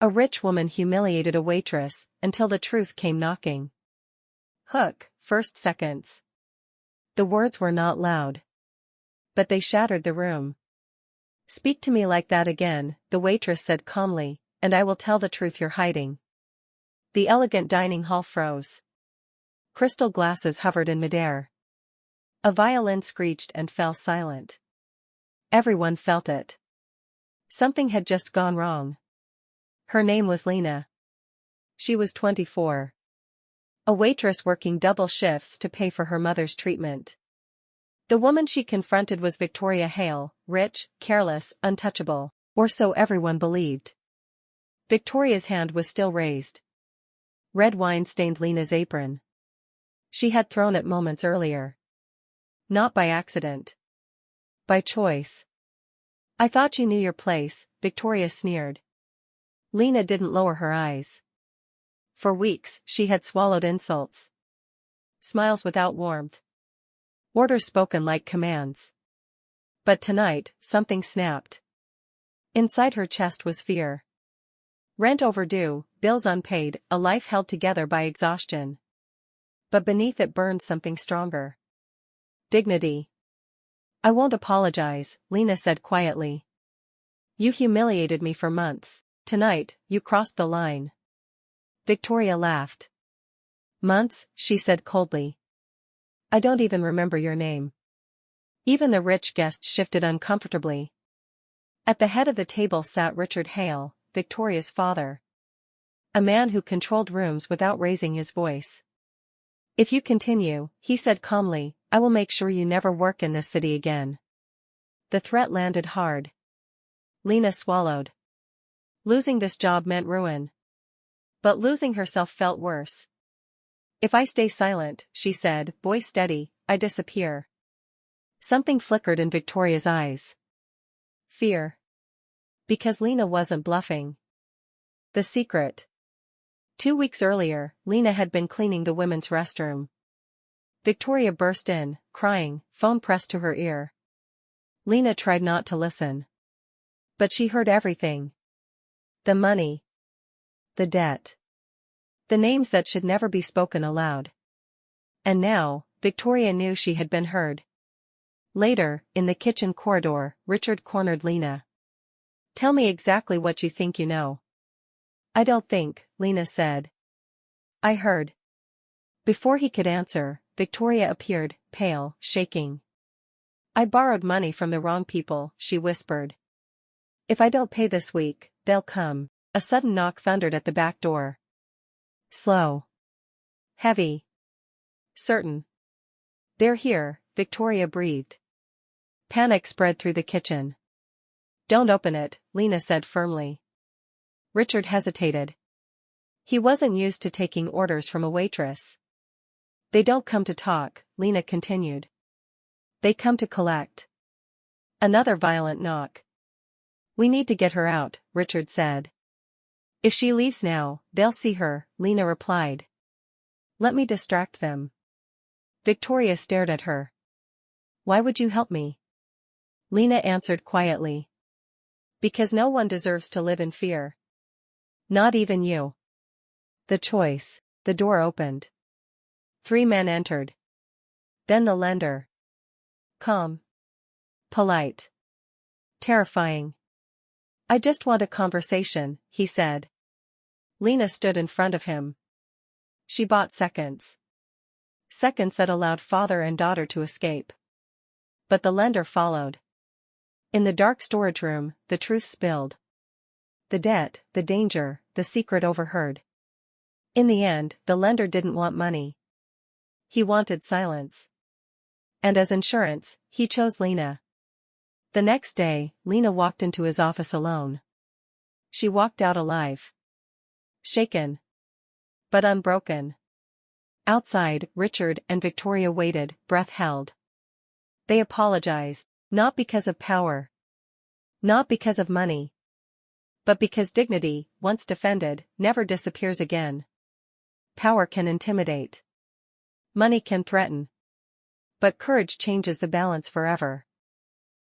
A rich woman humiliated a waitress until the truth came knocking. Hook, first seconds. The words were not loud, but they shattered the room. Speak to me like that again, the waitress said calmly, and I will tell the truth you're hiding. The elegant dining hall froze. Crystal glasses hovered in midair. A violin screeched and fell silent. Everyone felt it. Something had just gone wrong. Her name was Lena. She was 24. A waitress working double shifts to pay for her mother's treatment. The woman she confronted was Victoria Hale, rich, careless, untouchable, or so everyone believed. Victoria's hand was still raised. Red wine stained Lena's apron. She had thrown it moments earlier. Not by accident. By choice. I thought you knew your place, Victoria sneered. Lena didn't lower her eyes. For weeks, she had swallowed insults. Smiles without warmth. Orders spoken like commands. But tonight, something snapped. Inside her chest was fear. Rent overdue, bills unpaid, a life held together by exhaustion. But beneath it burned something stronger. Dignity. I won't apologize, Lena said quietly. You humiliated me for months. Tonight, you crossed the line. Victoria laughed. Months, she said coldly. I don't even remember your name. Even the rich guest shifted uncomfortably. At the head of the table sat Richard Hale, Victoria's father. A man who controlled rooms without raising his voice. If you continue, he said calmly, I will make sure you never work in this city again. The threat landed hard. Lena swallowed. Losing this job meant ruin. But losing herself felt worse. If I stay silent, she said, voice steady, I disappear. Something flickered in Victoria's eyes. Fear. Because Lena wasn't bluffing. The secret. 2 weeks earlier, Lena had been cleaning the women's restroom. Victoria burst in, crying, phone pressed to her ear. Lena tried not to listen. But she heard everything. The money. The debt. The names that should never be spoken aloud. And now, Victoria knew she had been heard. Later, in the kitchen corridor, Richard cornered Lena. Tell me exactly what you think you know. I don't think, Lena said. I heard. Before he could answer, Victoria appeared, pale, shaking. I borrowed money from the wrong people, she whispered. If I don't pay this week, they'll come. A sudden knock thundered at the back door. Slow. Heavy. Certain. They're here, Victoria breathed. Panic spread through the kitchen. Don't open it, Lena said firmly. Richard hesitated. He wasn't used to taking orders from a waitress. They don't come to talk, Lena continued. They come to collect. Another violent knock. We need to get her out, Richard said. If she leaves now, they'll see her, Lena replied. Let me distract them. Victoria stared at her. Why would you help me? Lena answered quietly. Because no one deserves to live in fear. Not even you. The choice. The door opened. 3 men entered. Then the lender. Calm. Polite. Terrifying. I just want a conversation, he said. Lena stood in front of him. She bought seconds. Seconds that allowed father and daughter to escape. But the lender followed. In the dark storage room, the truth spilled. The debt, the danger, the secret overheard. In the end, the lender didn't want money. He wanted silence. And as insurance, he chose Lena. The next day, Lena walked into his office alone. She walked out alive. Shaken. But unbroken. Outside, Richard and Victoria waited, breath held. They apologized, not because of power. Not because of money. But because dignity, once defended, never disappears again. Power can intimidate. Money can threaten. But courage changes the balance forever.